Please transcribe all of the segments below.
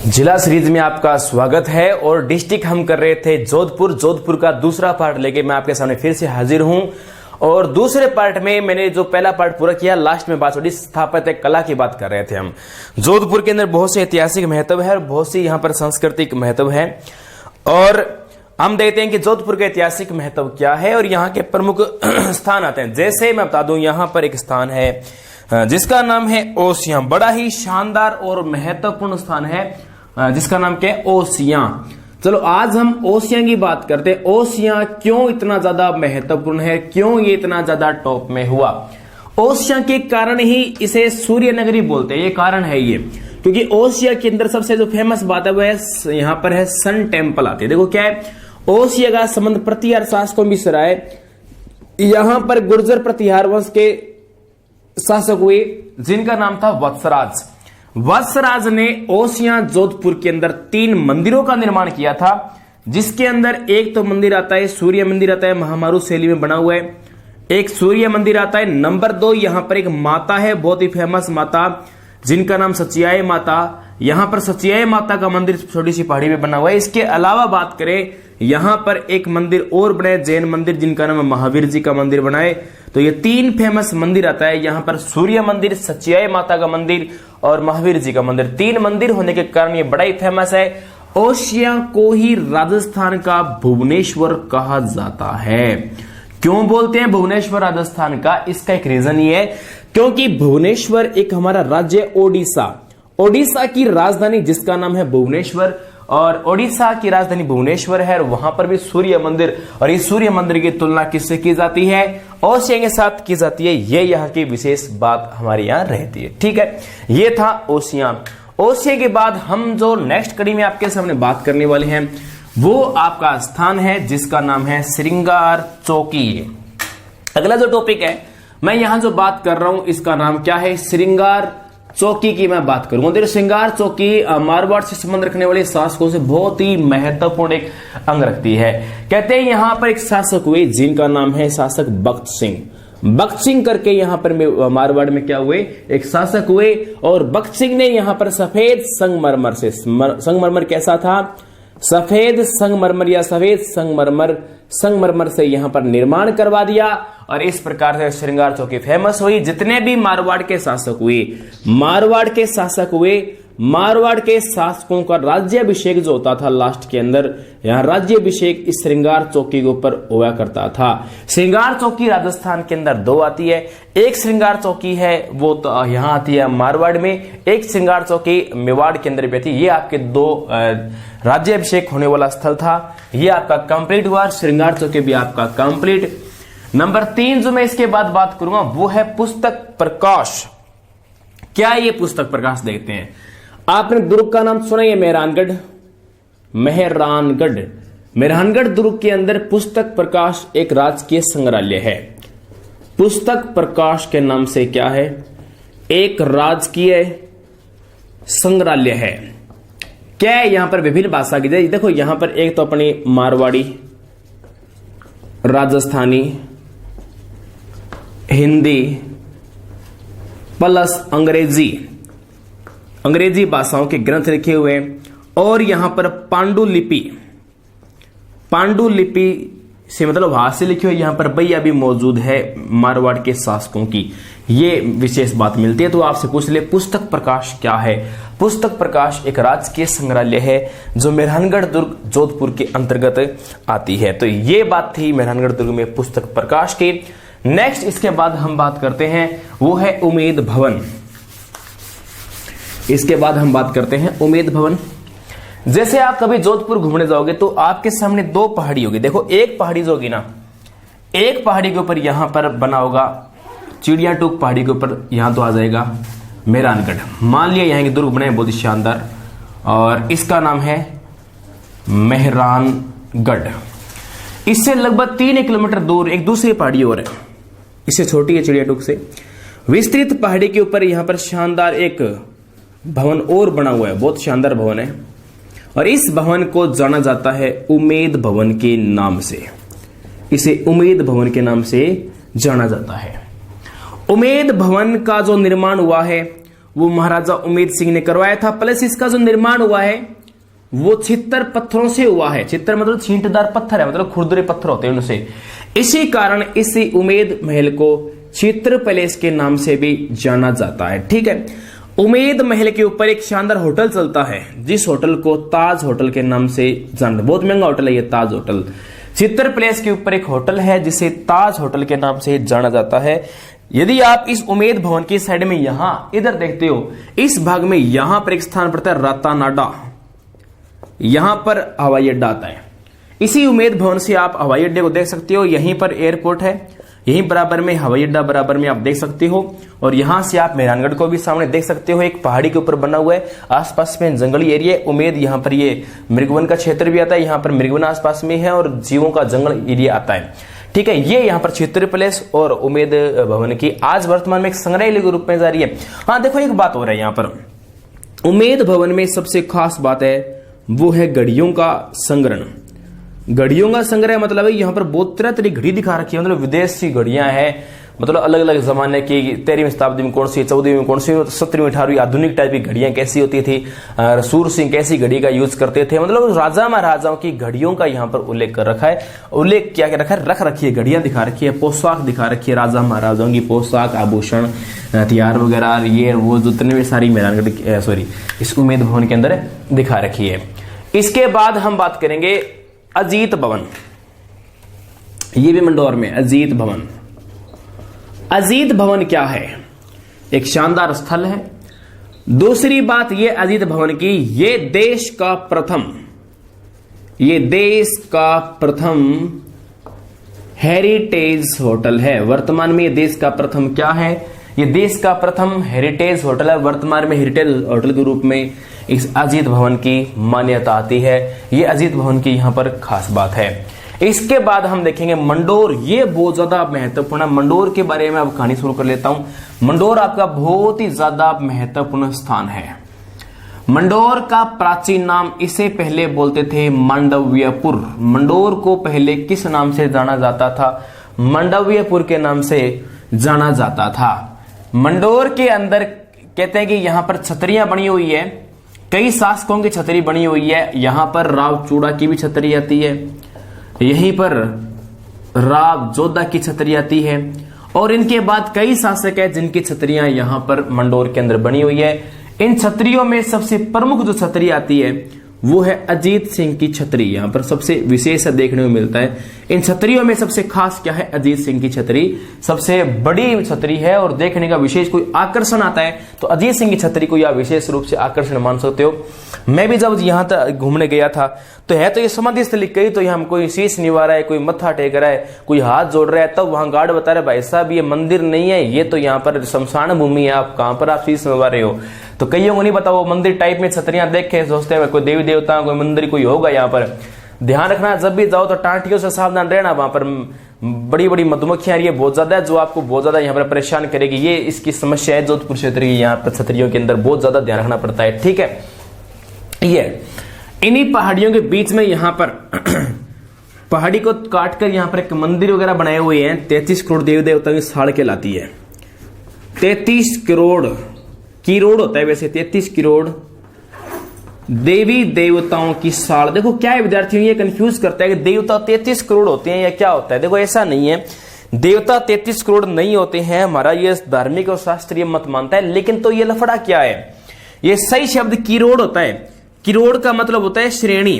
जिला सीरीज में आपका स्वागत है और डिस्ट्रिक्ट हम कर रहे थे जोधपुर का दूसरा पार्ट लेके मैं आपके सामने फिर से हाजिर हूं। और दूसरे पार्ट में मैंने जो पहला पार्ट पूरा किया, लास्ट में बात थोड़ी स्थापत्य कला की बात कर रहे थे हम। जोधपुर के अंदर बहुत से ऐतिहासिक महत्व है और बहुत सी यहाँ पर सांस्कृतिक महत्व है और हम देखते हैं कि जोधपुर का ऐतिहासिक महत्व क्या है और यहाँ के प्रमुख स्थान आते हैं। जैसे मैं बता दूं, यहाँ पर एक स्थान है जिसका नाम है ओसियां, बड़ा ही शानदार और महत्वपूर्ण स्थान है जिसका नाम क्या है, ओसियां। चलो आज हम ओसियां की बात करते हैं। ओसियां क्यों इतना ज्यादा महत्वपूर्ण है, क्यों ये इतना ज्यादा टॉप में हुआ? ओसियां के कारण ही इसे सूर्य नगरी बोलते हैं, ये कारण है ये, क्योंकि ओसिया के अंदर सबसे जो फेमस बात है वो है यहाँ पर है सन टेम्पल आती है। देखो क्या है, ओसिया का संबंध प्रतिहार शासकों में सराय, यहां पर गुर्जर प्रतिहार वंश के शासक हुए जिनका नाम था वत्सराज। वत्सराज ने ओसिया जोधपुर के अंदर 3 मंदिरों का निर्माण किया था, जिसके अंदर एक तो मंदिर आता है सूर्य मंदिर आता है, महामारू शैली में बना हुआ है, एक सूर्य मंदिर आता है। नंबर 2 यहां पर एक माता है, बहुत ही फेमस माता जिनका नाम सचियाय माता। यहां पर सचियाय माता का मंदिर छोटी सी पहाड़ी में बना हुआ है। इसके अलावा बात करें, यहां पर एक मंदिर और बने, जैन मंदिर जिनका नाम महावीर जी का मंदिर बनाए। तो ये 3 फेमस मंदिर आता है यहाँ पर, सूर्य मंदिर, सचियाय माता का मंदिर और महावीर जी का मंदिर। 3 मंदिर होने के कारण ये बड़ा ही फेमस है। ओसिया को ही राजस्थान का भुवनेश्वर कहा जाता है। क्यों बोलते हैं भुवनेश्वर राजस्थान का? इसका एक रीजन ये है क्योंकि भुवनेश्वर एक हमारा राज्य ओडिशा की राजधानी जिसका नाम है भुवनेश्वर, और ओडिशा की राजधानी भुवनेश्वर है और वहां पर भी सूर्य मंदिर, और इस सूर्य मंदिर की तुलना किससे की जाती है? ओसिया के साथ की जाती है। ये यहाँ की विशेष बात हमारे यहाँ रहती है। ठीक है, ये था ओसिया। ओसिया के बाद हम जो नेक्स्ट कड़ी में आपके सामने बात करने वाले हैं वो आपका स्थान है जिसका नाम है श्रृंगार चौकी। अगला जो टॉपिक है मैं यहां जो बात कर रहा हूं इसका नाम क्या है? श्रृंगार चौकी की मैं बात करूंगा। देखो श्रृंगार चौकी मारवाड़ से संबंध रखने वाले शासकों से बहुत ही महत्वपूर्ण एक अंग रखती है। कहते हैं यहां पर एक शासक हुए जिनका नाम है शासक बख्त सिंह। बख्त सिंह करके यहां पर मारवाड़ में क्या हुए, एक शासक हुए, और बख्त सिंह ने यहां पर सफेद संगमरमर से, संगमरमर कैसा था? सफेद संगमरमर या सफेद संगमरमर से यहां पर निर्माण करवा दिया और इस प्रकार से श्रृंगार चौकी फेमस हुई। जितने भी मारवाड़ के शासक हुए, मारवाड़ के शासकों का राज्याभिषेक जो होता था लास्ट के अंदर, यहाँ राज्याभिषेक इस श्रृंगार चौकी के ऊपर हुआ करता था। श्रृंगार चौकी राजस्थान के अंदर 2 आती है। एक श्रृंगार चौकी है वो तो यहाँ आती है मारवाड़ में, एक श्रृंगार चौकी मेवाड़ के अंदर भी आती है। ये आपके 2 राज्याभिषेक होने वाला स्थल था। ये आपका कंप्लीट हुआ, श्रृंगार चौकी भी आपका कंप्लीट। नंबर 3 जो मैं इसके बाद बात करूंगा वो है पुस्तक प्रकाश। क्या ये पुस्तक प्रकाश? देखते हैं। आपने दुर्ग का नाम सुना है, मेहरानगढ़ दुर्ग के अंदर पुस्तक प्रकाश एक राजकीय संग्रहालय है। पुस्तक प्रकाश के नाम से क्या है? एक राजकीय संग्रहालय है। क्या है? यहां पर विभिन्न भाषा की, देखो यहां पर एक तो अपनी मारवाड़ी, राजस्थानी, हिंदी प्लस अंग्रेजी भाषाओं के ग्रंथ लिखे हुए हैं, और यहां पर पांडुलिपि से मतलब हाथ से लिखी हुई यहां पर बैया भी मौजूद है मारवाड़ के शासकों की। ये विशेष बात मिलती है। तो आपसे पूछ ले पुस्तक प्रकाश क्या है? पुस्तक प्रकाश एक राजकीय संग्रहालय है जो मेहरानगढ़ दुर्ग जोधपुर के अंतर्गत आती है। तो ये बात थी मेहरानगढ़ दुर्ग में पुस्तक प्रकाश की। नेक्स्ट इसके बाद हम बात करते हैं वो है उम्मेद भवन। इसके बाद हम बात करते हैं उम्मेद भवन। जैसे आप कभी जोधपुर घूमने जाओगे तो आपके सामने 2 पहाड़ी होगी। देखो एक पहाड़ी जो होगी ना, एक पहाड़ी के ऊपर यहां पर बना होगा चिड़िया टूक, पहाड़ी के ऊपर यहां तो आ जाएगा मेहरानगढ़। मान लिया यहां के दुर्ग बने बहुत ही शानदार, और इसका नाम है मेहरानगढ़। इससे लगभग 3 किलोमीटर दूर एक दूसरी पहाड़ी और है, इससे छोटी है चिड़िया टूक से। विस्तृत पहाड़ी के ऊपर यहां पर शानदार एक भवन और बना हुआ है, बहुत शानदार भवन है, और इस भवन को जाना जाता है उम्मेद भवन के नाम से। इसे उम्मेद भवन के नाम से जाना जाता है। उम्मेद भवन का जो निर्माण हुआ है वो महाराजा उमेद सिंह ने करवाया था। प्लस इसका जो निर्माण हुआ है वो छित्तर पत्थरों से हुआ है। छित्तर मतलब छींटदार पत्थर है, मतलब खुरदुरे पत्थर होते हैं उनसे। इसी कारण इसी उमेद महल को छित्र पैलेस के नाम से भी जाना जाता है। ठीक है, उमेद महल के ऊपर एक शानदार होटल चलता है जिस होटल को ताज होटल के नाम से जानते, बहुत महंगा होटल है ये ताज होटल। छित्र पैलेस के ऊपर एक होटल है जिसे ताज होटल के नाम से जाना जाता है। यदि आप इस उमेद भवन की साइड में यहां इधर देखते हो, इस भाग में यहां पर एक स्थान पड़ता है रातानाडा, यहां पर हवाई अड्डा आता है। इसी उमेद भवन से आप हवाई अड्डे को देख सकते हो, यहीं पर एयरपोर्ट है, यहीं बराबर में हवाई अड्डा बराबर में आप देख सकते हो। और यहां से आप मेहरानगढ़ को भी सामने देख सकते हो, एक पहाड़ी के ऊपर बना हुआ है, आसपास में जंगली एरिया उमेद, यहां पर ये मृगवन का क्षेत्र भी आता है, यहां पर मृगवन आसपास में है और जीवों का जंगल एरिया आता है। ठीक है, ये यहां पर छित्र पैलेस और उमेद भवन की आज वर्तमान में एक संग्रहालय के रूप में जा रही है। हाँ देखो, एक बात हो रहा है यहां पर, उमेद भवन में सबसे खास बात है वो है घड़ियों का संग्रहण। घड़ियों का संग्रह मतलब है यहाँ पर बहुत तरह तरह घड़ी दिखा रखी है, मतलब विदेशी घड़ियां हैं, मतलब अलग अलग जमाने की, 13वीं शताब्दी में कौन सी, 14वीं में कौन सी, 17वीं 18वीं आधुनिक टाइप की घड़ियां कैसी होती थी, सूर सिंह कैसी घड़ी का यूज करते थे, मतलब राजा महाराजाओं की घड़ियों का यहाँ पर उल्लेख कर रखा है। उल्लेख क्या रखा है, रख रखी है, घड़ियां दिखा रखी है, पोशाक दिखा रखी है, राजा महाराजाओं की पोशाक, आभूषण, हथियार वगैरह, ये वो जितने भी सारी मेहरानगढ़ सॉरी इस उमेद भवन के अंदर दिखा रखी है। इसके बाद हम बात करेंगे अजीत भवन, ये भी मंडौर में अजीत भवन। अजीत भवन क्या है, एक शानदार स्थल है। दूसरी बात ये अजीत भवन की, ये देश का प्रथम हेरिटेज होटल है। वर्तमान में ये देश का प्रथम क्या है, ये देश का प्रथम हेरिटेज होटल है। वर्तमान में हेरिटेज होटल के रूप में इस अजीत भवन की मान्यता आती है। ये अजीत भवन की यहां पर खास बात है। इसके बाद हम देखेंगे मंडोर, ये बहुत ज्यादा महत्वपूर्ण है। मंडोर के बारे में अब कहानी शुरू कर लेता हूं। मंडोर आपका बहुत ही ज्यादा महत्वपूर्ण स्थान है। मंडोर का प्राचीन नाम, इसे पहले बोलते थे मांडव्यपुर। मंडोर को पहले किस नाम से जाना जाता था, मांडव्यपुर के नाम से जाना जाता था। मंडोर के अंदर कहते हैं कि यहां पर छतरियां बनी हुई है, कई शासकों की छतरी बनी हुई है। यहां पर राव चूड़ा की भी छतरी आती है, यहीं पर राव जोधा की छतरी आती है, और इनके बाद कई शासक है जिनकी छतरियां यहां पर मंडोर के अंदर बनी हुई है। इन छतरियों में सबसे प्रमुख जो छतरी आती है वो है अजीत सिंह की छतरी, यहां पर सबसे विशेष देखने को मिलता है। इन छतरियों में सबसे खास क्या है, अजीत सिंह की छतरी सबसे बड़ी छतरी है और देखने का विशेष कोई आकर्षण आता है तो अजीत सिंह की छतरी को यह विशेष रूप से आकर्षण मान सकते हो। मैं भी जब यहां तक घूमने गया था तो है तो ये समाधि स्थल कही, तो यहाँ कोई शीश निभा रहा है, कोई मत्था टेक रहा है, कोई हाथ जोड़ रहा है, तब वहां गार्ड बता रहे भाई साहब ये मंदिर नहीं है, ये तो यहाँ पर शमशान भूमि है, आप कहां पर आप शीश निभा रहे हो। तो कईयों को नहीं पता, वो मंदिर टाइप में छतरियां देख के सोचते हैं कोई देवी देवता कोई मंदिर कोई होगा। यहाँ पर ध्यान रखना, जब भी जाओ तो टांटियों से सावधान रहना, वहां पर बड़ी बड़ी मधुमक्खियां ये बहुत ज्यादा है जो आपको बहुत ज्यादा यहाँ पर परेशान करेगी। ये इसकी समस्या है जोधपुर क्षेत्र की, यहाँ पर छतरियों के अंदर बहुत ज्यादा ध्यान रखना पड़ता है। ठीक है, ये इन्हीं पहाड़ियों के बीच में यहाँ पर पहाड़ी को काटकर यहाँ पर एक मंदिर वगैरह बनाए हुए हैं। 33 करोड़ देवी देवताओं की साड़ कहलाती है। 33 करोड़ होता है वैसे, 33 करोड़ देवी देवताओं की साड़। देखो क्या है विद्यार्थियों, ये कंफ्यूज करता है कि देवता 33 करोड़ होते हैं या क्या होता है। देखो ऐसा नहीं है, देवता 33 करोड़ नहीं होते हैं, हमारा ये धार्मिक और शास्त्रीय मत मानता है। लेकिन तो ये लफड़ा क्या है, ये सही शब्द किरोड़ होता है। किरोड़ का मतलब होता है श्रेणी।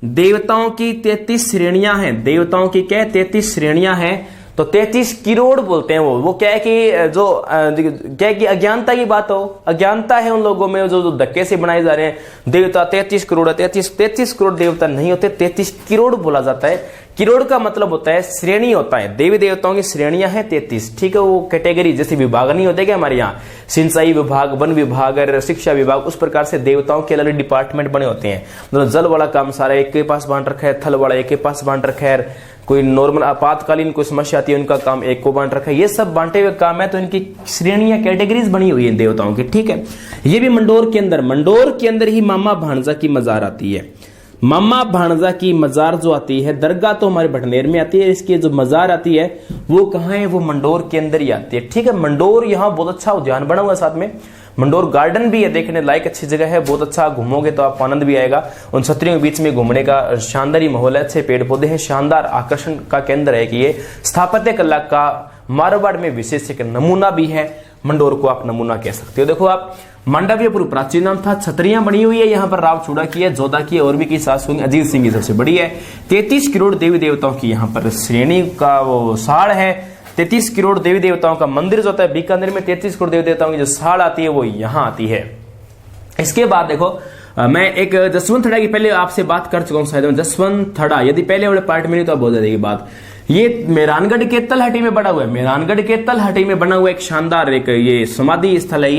देवताओं की 33 श्रेणियां हैं, देवताओं की क्या है 33 श्रेणियां हैं, तो 33 करोड़ बोलते हैं। वो क्या है कि जो क्या है कि अज्ञानता की बात हो, अज्ञानता है उन लोगों में जो धक्के से बनाए जा रहे हैं। देवता 33 करोड़, 33 करोड़ देवता नहीं होते, 33 करोड़ बोला जाता है। करोड़ का मतलब होता है श्रेणी होता है, देवी देवताओं की श्रेणियां हैं 33। ठीक है, वो कैटेगरी जैसे विभाग नहीं होते क्या हमारे यहाँ, सिंचाई विभाग, वन विभाग और शिक्षा विभाग, उस प्रकार से देवताओं के अलग डिपार्टमेंट बने होते हैं। मतलब जल वाला काम सारा एक के पास बांट रखा है, थल वाला एक के पास बांट रखा है, कोई नॉर्मल आपातकालीन कोई समस्या आती है उनका काम एक को बांट रखा है, ये सब बांटे हुए काम है। तो इनकी श्रेणियां कैटेगरीज बनी हुई है देवताओं की। ठीक है, ये भी मंडोर के अंदर ही मामा भाणजा की मजार आती है। मामा भाणजा की मजार जो आती है, दरगाह तो हमारे भटनेर में आती है, इसकी जो मजार आती है वो कहाँ है, वो मंडोर के अंदर ही आती है। ठीक है, मंडोर यहाँ बहुत अच्छा उद्यान बना हुआ है साथ में। मंडोर गार्डन भी है, देखने लायक अच्छी जगह है, बहुत अच्छा, घूमोगे तो आपको आनंद भी आएगा। उन छतरियों के बीच में घूमने का शानदार ही माहौल है, अच्छे पेड़ पौधे हैं, शानदार आकर्षण का केंद्र है कि ये स्थापत्य कला का मारवाड़ में विशेष एक नमूना भी है। मंडोर को आप नमूना कह सकते हो। देखो आप, मांडव्यपुर प्राचीन नाम था, छतरियां बनी हुई है, यहाँ पर राव चूड़ा की है, जोधा की है, और भी की सास हुई, अजीत सिंह की सबसे बड़ी है। 33 करोड़ देवी देवताओं की यहाँ पर श्रेणी का वो साड़ है। 33 करोड़ देवी देवताओं का मंदिर जो होता है बीकानेर में, 33 करोड़ देवी देवताओं की जो साड़ आती है वो यहाँ आती है। इसके बाद देखो, मैं एक जसवंत थड़ा की पहले आपसे बात कर चुका हूँ शायद, जसवंत थड़ा यदि पहले वाले पार्ट में नहीं तो आप बोल जाएगी बात। ये मेहरानगढ़ के तलहटी में बना हुआ है, मेहरानगढ़ के तलहटी में बना हुआ एक शानदार एक ये समाधि स्थल है।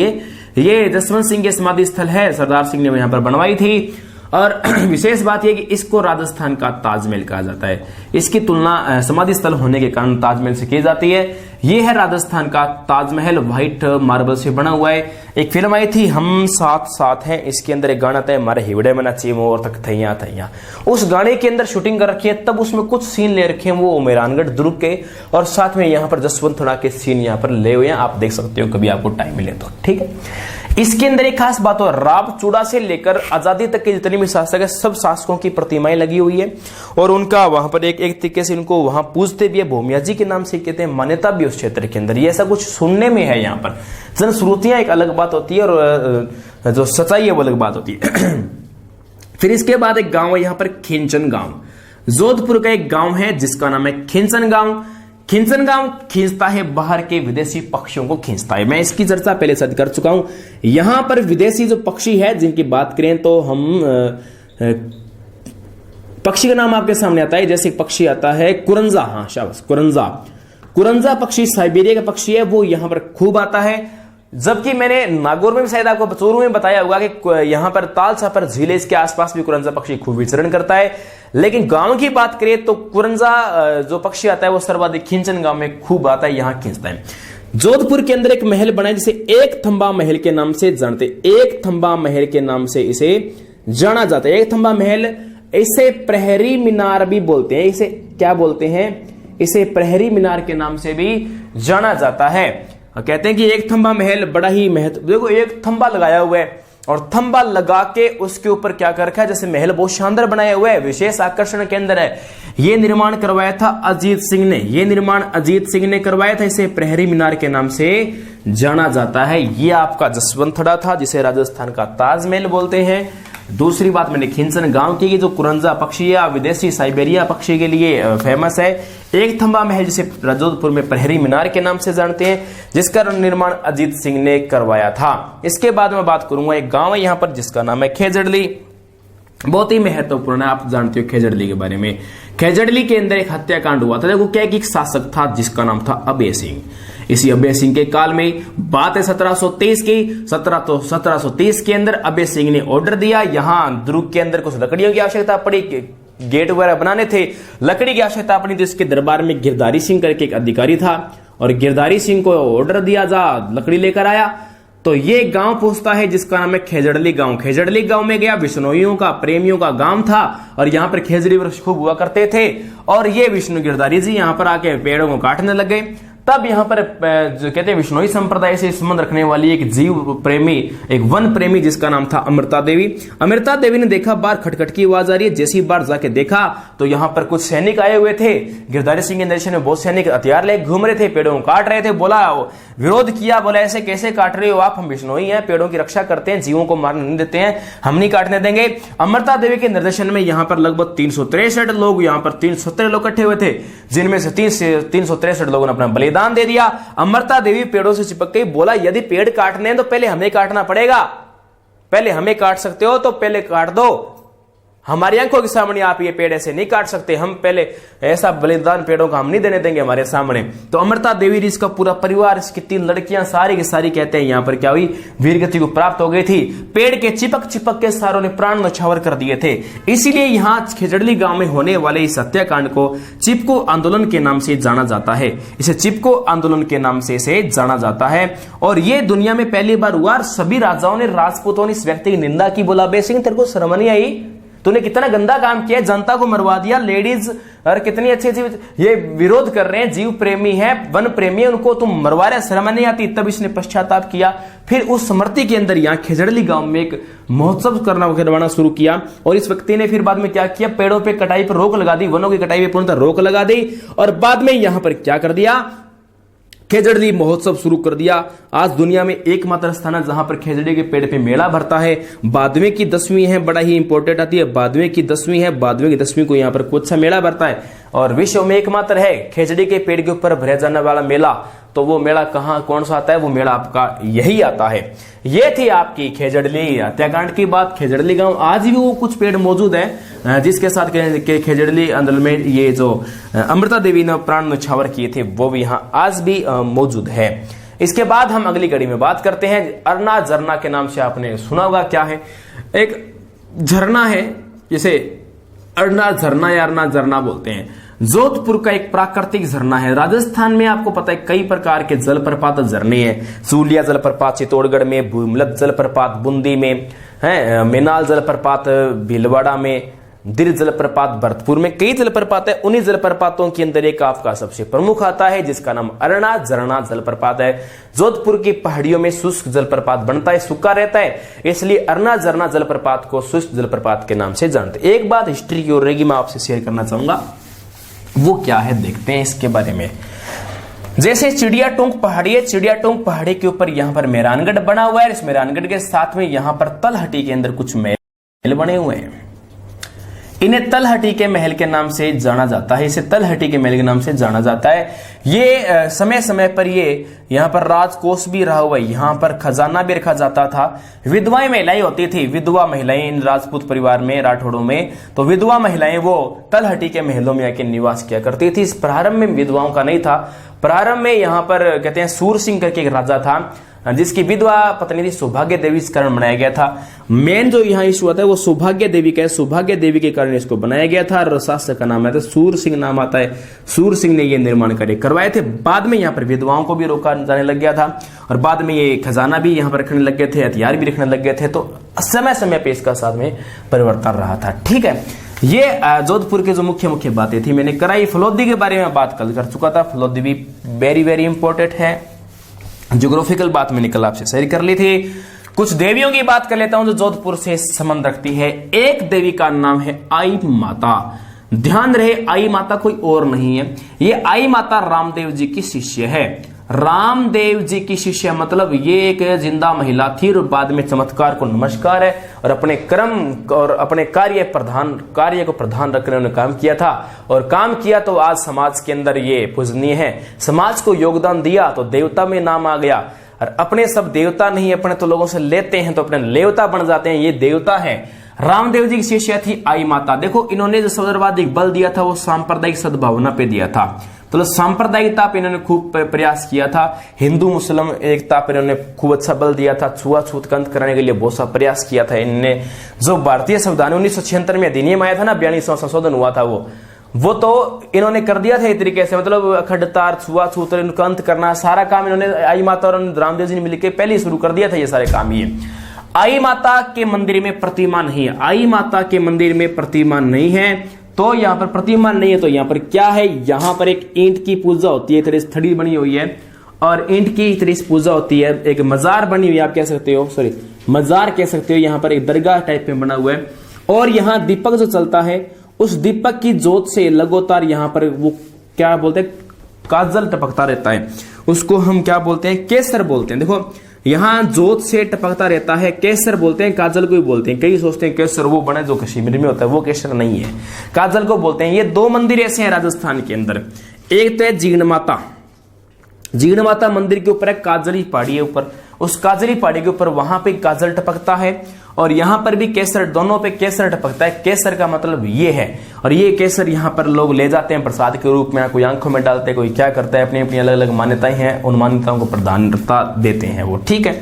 ये जसवंत सिंह के समाधि स्थल है, सरदार सिंह ने यहाँ पर बनवाई थी। और विशेष बात यह कि इसको राजस्थान का ताजमहल कहा जाता है। इसकी तुलना समाधि स्थल होने के कारण ताजमहल से की जाती है। यह है राजस्थान का ताजमहल, व्हाइट मार्बल से बना हुआ है। एक फिल्म आई थी हम साथ साथ हैं, इसके अंदर एक गाना था, हमारे हिवड़े में नाची मोर तक थैया थैया, उस गाने के अंदर शूटिंग कर रखी है, तब उसमें कुछ सीन ले रखे हैं वो मेहरानगढ़ दुर्ग के, और साथ में यहाँ पर जसवंत थड़ा के सीन यहाँ पर ले हुए हैं, आप देख सकते हो कभी आपको टाइम मिले तो, ठीक है। इसके अंदर एक खास बात हो, राव चूड़ा से लेकर आजादी तक के जितने भी शासक है, सब शासकों की प्रतिमाएं लगी हुई है, और उनका वहां पर एक तरीके से उनको वहां पूजते भी है, भूमिया जी के नाम से कहते हैं, मान्यता भी उस क्षेत्र के अंदर। ये ऐसा कुछ सुनने में है, यहाँ पर जनश्रुतियां एक अलग बात होती है, और जो सच्चाई है वो अलग बात होती है। फिर इसके बाद एक गांव है यहाँ पर, खिंचन गांव, जोधपुर का एक गांव है जिसका नाम है खिंचन गांव। खिंचन गांव खींचता है बाहर के विदेशी पक्षियों को खींचता है। मैं इसकी चर्चा पहले से कर चुका हूं। यहां पर विदेशी जो पक्षी है जिनकी बात करें तो हम पक्षी का नाम आपके सामने आता है, जैसे पक्षी आता है कुरंजा, हाँ शाबाश, कुरंजा पक्षी साइबेरिया का पक्षी है, वो यहां पर खूब आता है। जबकि मैंने नागौर में भी शायद आपको चोरू में बताया होगा कि यहां पर ताल छापर झील, इसके आसपास भी कुरंजा पक्षी खूब विचरण करता है। लेकिन गांव की बात करें तो कुरंजा जो पक्षी आता है वो सर्वाधिक खिंचन गांव में खूब आता है, यहां खींचता है। जोधपुर के अंदर एक महल बना है जिसे एक थंबा महल के नाम से जानते, एक थंबा महल के नाम से इसे जाना जाता है। एक थंबा महल, इसे प्रहरी मीनार भी बोलते हैं। इसे क्या बोलते हैं? इसे प्रहरी मीनार के नाम से भी जाना जाता है। कहते हैं कि एक थंबा महल बड़ा ही महत्व, देखो एक थंबा लगाया हुआ है और थंबा लगा के उसके ऊपर क्या कर रखा है, जैसे महल बहुत शानदार बनाया हुआ है, विशेष आकर्षण के अंदर है। ये निर्माण करवाया था अजीत सिंह ने, ये निर्माण अजीत सिंह ने करवाया था। इसे प्रहरी मीनार के नाम से जाना जाता है। ये आपका जसवंत थड़ा था जिसे राजस्थान का ताजमहल बोलते हैं। दूसरी बात मैंने खिंचन गांव की, जो कुरंजा पक्षी या विदेशी साइबेरिया पक्षी के लिए फेमस है। एक थंबा महल जिसे जोधपुर में प्रहरी मीनार के नाम से जानते हैं, जिसका निर्माण अजीत सिंह ने करवाया था। इसके बाद मैं बात करूंगा, एक गांव है यहां पर जिसका नाम है खेजड़ली, बहुत ही महत्वपूर्ण है, आप जानते हो खेजड़ली के बारे में। खेजड़ली के अंदर एक हत्याकांड हुआ था। देखो क्या एक शासक था जिसका नाम था अभय सिंह। इसी अभय सिंह के काल में बात है 1723 की। 1730 के अंदर अभय सिंह ने ऑर्डर दिया, यहां दुर्ग के अंदर कुछ लकड़ियों की आवश्यकता पड़ी, गेट वगैरह बनाने थे, लकड़ी की आवश्यकता पड़ी, तो इसके दरबार में गिरधारी सिंह करके एक अधिकारी था और गिरधारी सिंह को ऑर्डर दिया, जा लकड़ी लेकर आया। तो ये गांव पहुंचता है जिसका नाम है खेजड़ली गांव। खेजड़ली गांव में गया, विष्णोइयों का, प्रेमियों का गांव था और यहां पर खेजड़ी वृक्ष खूब हुआ करते थे। और ये विष्णु गिरधारी जी यहां पर आके पेड़ों को काटने लग गए। तब यहां पर जो कहते हैं विष्णोई संप्रदाय से संबंध रखने वाली एक जीव प्रेमी, एक वन प्रेमी जिसका नाम था अमृता देवी। अमृता देवी ने देखा बाहर खटखट की आवाज आ रही है। जैसी बार जाके देखा तो यहां पर कुछ सैनिक आए हुए थे। गिरधारी सिंह के निर्देशन में बहुत सैनिक हथियार लेके घूम रहे थे, पेड़ों को काट रहे थे। बोला, विरोध किया, बोला ऐसे कैसे काट रहे हो आप, हम विष्णोई हैं, पेड़ों की रक्षा करते हैं, जीवों को मारने नहीं देते हैं, हम नहीं काटने देंगे। अमृता देवी के निर्देशन में यहां पर लगभग 363 लोग, यहां पर 317 लोग इकट्ठे हुए थे, जिनमें से 363 लोगों ने अपना बलिदान दे दिया। अमृता देवी पेड़ों से चिपक गई, बोला यदि पेड़ काटने हैं तो पहले हमें काटना पड़ेगा, पहले हमें काट सकते हो तो पहले काट दो, हमारी आंखों के सामने आप ये पेड़ ऐसे नहीं काट सकते, हम पहले ऐसा बलिदान पेड़ों का हम नहीं देने देंगे हमारे सामने। तो अमृता देवी, इसका पूरा परिवार, इसकी 3 लड़कियां, सारी की सारी कहते हैं यहां पर क्या हुई, वीरगति को प्राप्त हो गई थी। पेड़ के चिपक चिपक के सारों ने प्राण न्यौछावर कर दिए थे। इसीलिए यहां खेजड़ली गांव में होने वाले इस हत्याकांड को चिपको आंदोलन के नाम से जाना जाता है। इसे चिपको आंदोलन के नाम से इसे जाना जाता है। और यह दुनिया में पहली बार हुआ। सभी राजाओं ने, राजपूतों ने इस व्यक्ति की निंदा की। बोला, अभय सिंह तेरे को शर्म नहीं आई, तूने कितना गंदा काम किया, जनता को मरवा दिया, लेडीज और कितनी अच्छी अच्छी ये विरोध कर रहे हैं, जीव प्रेमी है, वन प्रेमी है, उनको तुम मरवा रहे, शर्म नहीं आती। तब इसने पश्चाताप किया। फिर उस स्मृति के अंदर यहाँ खेजड़ली गांव में एक महोत्सव करवाना शुरू किया। और इस व्यक्ति ने फिर बाद में क्या किया, पेड़ों पे कटाई पर रोक लगा दी, वनों की कटाई पर पूर्णतः रोक लगा दी। और बाद में यहां पर क्या कर दिया, खेजड़ली महोत्सव शुरू कर दिया। आज दुनिया में एकमात्र स्थान है जहां पर खेजड़ी के पेड़ पे मेला भरता है। बादमे की दसवीं है, बड़ा ही इंपॉर्टेंट आती है, बादमे की दसवीं है, बादमे की दसवीं को यहां पर कुछ मेला भरता है और विश्व में एकमात्र है खेजड़ी के पेड़ के ऊपर भरे जाने वाला मेला। तो वो मेला कहां कौन सा आता है, वो मेला आपका यही आता है। ये थी आपकी खेजड़ली हत्याकांड की बात। खेजड़ली गांव आज भी वो कुछ पेड़ मौजूद है जिसके साथ खेजड़ली अंदर में ये जो अमृता देवी ने प्राण न्यौछावर किए थे वो भी यहाँ आज भी मौजूद है। इसके बाद हम अगली कड़ी में बात करते हैं अरना झरना के नाम से आपने सुना होगा। क्या है, एक झरना है जैसे अरना झरना या अरना झरना बोलते हैं। जोधपुर का एक प्राकृतिक झरना है। राजस्थान में आपको पता है कई प्रकार के जलप्रपात झरने हैं। सूलिया जलप्रपात चित्तौड़गढ़ में, भूमलत जलप्रपात बूंदी में है, मेनाल जलप्रपात भीलवाड़ा में, दिर जलप्रपात भरतपुर में, कई जलप्रपात है। उन्हीं जलप्रपातों के अंदर एक आपका सबसे प्रमुख आता है जिसका नाम अरना झरना जलप्रपात है। जोधपुर की पहाड़ियों में शुष्क जलप्रपात बनता है, सूखा रहता है, इसलिए अरना झरना जलप्रपात को शुष्क जलप्रपात के नाम से जानते। एक बात हिस्ट्री की ओर रहेगी, मैं आपसे शेयर करना चाहूंगा, वो क्या है देखते हैं इसके बारे में। जैसे चिड़ियाटोंग पहाड़ी है, चिड़ियाटोंग पहाड़ी के ऊपर यहां पर मेहरानगढ़ बना हुआ है। इस मेहरानगढ़ के साथ में यहां पर तलहटी के अंदर कुछ महल बने हुए हैं। इन्हें तलहटी के महल के नाम से जाना जाता है, इसे तलहटी के महल के नाम से जाना जाता है। ये समय समय पर ये यहाँ पर राजकोष भी रहा हुआ है, यहाँ पर खजाना भी रखा जाता था। विधवाएं महिलाएं होती थी, विधवा महिलाएं इन राजपूत परिवार में, राठौड़ों में, तो विधवा महिलाएं वो तलहटी के महलों में आके निवास किया करती थी। इस प्रारंभ में विधवाओं का नहीं था। प्रारंभ में यहाँ पर कहते हैं सूर सिंह करके एक राजा था जिसकी विधवा पत्नी थी सौभाग्य देवी, इस कारण बनाया गया था। मेन जो यहाँ इशू आता है वो सौभाग्य देवी का है, सौभाग्य देवी के कारण इसको बनाया गया था। और शासक का नाम आता है सूर सिंह, नाम आता है, सूर सिंह ने ये निर्माण करवाए थे। बाद में यहाँ पर विधवाओं को भी रोका जाने लग गया था और बाद में ये खजाना भी यहाँ पर रखने लग गए थे, हथियार भी रखने लग गए थे। तो समय समय पे इसका साथ में परिवर्तन रहा था। ठीक है, ये जोधपुर के जो मुख्य मुख्य बातें थी मैंने कराई। फलोदी के बारे में बात कल कर चुका था, फलोदी भी वेरी वेरी इंपॉर्टेंट है। ज्योग्राफिकल बात मैंने कल आपसे शेयर कर ली थी। कुछ देवियों की बात कर लेता हूं जो जोधपुर से संबंध रखती है। एक देवी का नाम है आई माता। ध्यान रहे, आई माता कोई और नहीं है, ये आई माता रामदेव जी की शिष्य है। रामदेव जी की शिष्य मतलब ये एक जिंदा महिला थी और बाद में चमत्कार को नमस्कार है और अपने कर्म और अपने कार्य को प्रधान रखकर उन्होंने काम किया था। और काम किया तो आज समाज के अंदर ये पूजनीय है। समाज को योगदान दिया तो देवता में नाम आ गया। और अपने सब देवता नहीं, अपने तो लोगों से लेते हैं तो अपने लेवता बन जाते हैं, ये देवता है। रामदेव जी की शिष्य थी आई माता। देखो इन्होंने जो सौंदर्यवादिक बल दिया था वो सांप्रदायिक सद्भावना पे दिया था। तो सांप्रदायिकता पे इन्होंने खूब प्रयास किया था। हिंदू मुस्लिम एकता पर इन्होंने खूब अच्छा बल दिया था। छुआछूत का अंत कराने के लिए बहुत सा प्रयास किया था इन्होंने। जो भारतीय संविधान 1976 में अधिनियम आया था ना, 42वां संशोधन हुआ था, वो तो इन्होंने कर दिया था एक तरीके से, मतलब अखंडता, छुआछूत का अंत करना, सारा काम इन्होंने आई माता और रामदेव जी ने मिलकर पहले ही शुरू कर दिया था ये सारे काम। ये आई माता के मंदिर में प्रतिमा नहीं है, आई माता के मंदिर में प्रतिमा नहीं है। तो यहाँ पर प्रतिमा नहीं है तो यहाँ पर क्या है, यहाँ पर एक ईंट की पूजा होती है, तरह थड़ी बनी हुई है और ईंट की तरह पूजा होती है। एक मजार बनी हुई है, आप कह सकते हो, सॉरी मजार कह सकते हो। यहाँ पर एक दरगाह टाइप में बना हुआ है और यहाँ दीपक जो चलता है उस दीपक की जोत से लगातार यहाँ पर वो क्या बोलते हैं, काजल टपकता रहता है। उसको हम क्या बोलते हैं, केसर बोलते हैं। देखो यहाँ जोत से टपकता रहता है, केसर बोलते हैं, काजल को भी बोलते हैं। कई सोचते हैं केसर वो बने जो कश्मीर में होता है, वो केसर नहीं है, काजल को बोलते हैं। ये दो मंदिर ऐसे हैं राजस्थान के अंदर। एक तो है जीर्ण माता, जीर्ण माता मंदिर के ऊपर है, काजली पहाड़ी है ऊपर, उस काजली पहाड़ी के ऊपर वहां पे काजल टपकता है और यहां पर भी केसर, दोनों पे केसर टपकता है। केसर का मतलब ये है और ये केसर यहाँ पर लोग ले जाते हैं प्रसाद के रूप में, कोई आंखों में डालते हैं, कोई क्या करता है, अपनी अपनी अलग अलग मान्यताएं हैं, उन मान्यताओं को प्रधानता देते हैं वो। ठीक है,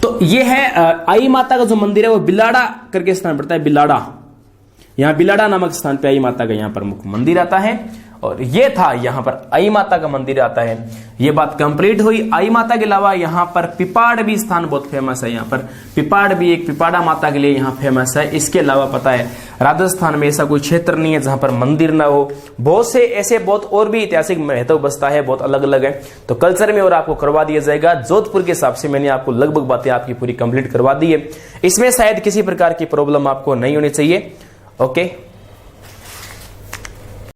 तो ये है आई माता का जो मंदिर है वो बिलाड़ा करके स्थान पड़ता है, बिलाड़ा। यहाँ बिलाड़ा नामक स्थान पे आई माता का यहाँ प्रमुख मंदिर आता है। और ये था यहाँ पर आई माता का मंदिर आता है। ये बात कंप्लीट हुई। आई माता के अलावा यहाँ पर पिपाड़ भी स्थान बहुत फेमस है। यहाँ पर पिपाड़ भी एक पिपाड़ा माता के लिए यहाँ फेमस है। इसके अलावा पता है राजस्थान में ऐसा कोई क्षेत्र नहीं है जहां पर मंदिर ना हो। बहुत से ऐसे बहुत और भी ऐतिहासिक महत्व बसता है, बहुत अलग अलग है, तो कल्चर में और आपको करवा दिया जाएगा। जोधपुर के हिसाब से मैंने आपको लगभग बातें आपकी पूरी कंप्लीट करवा दी है। इसमें शायद किसी प्रकार की प्रॉब्लम आपको नहीं होनी चाहिए। ओके।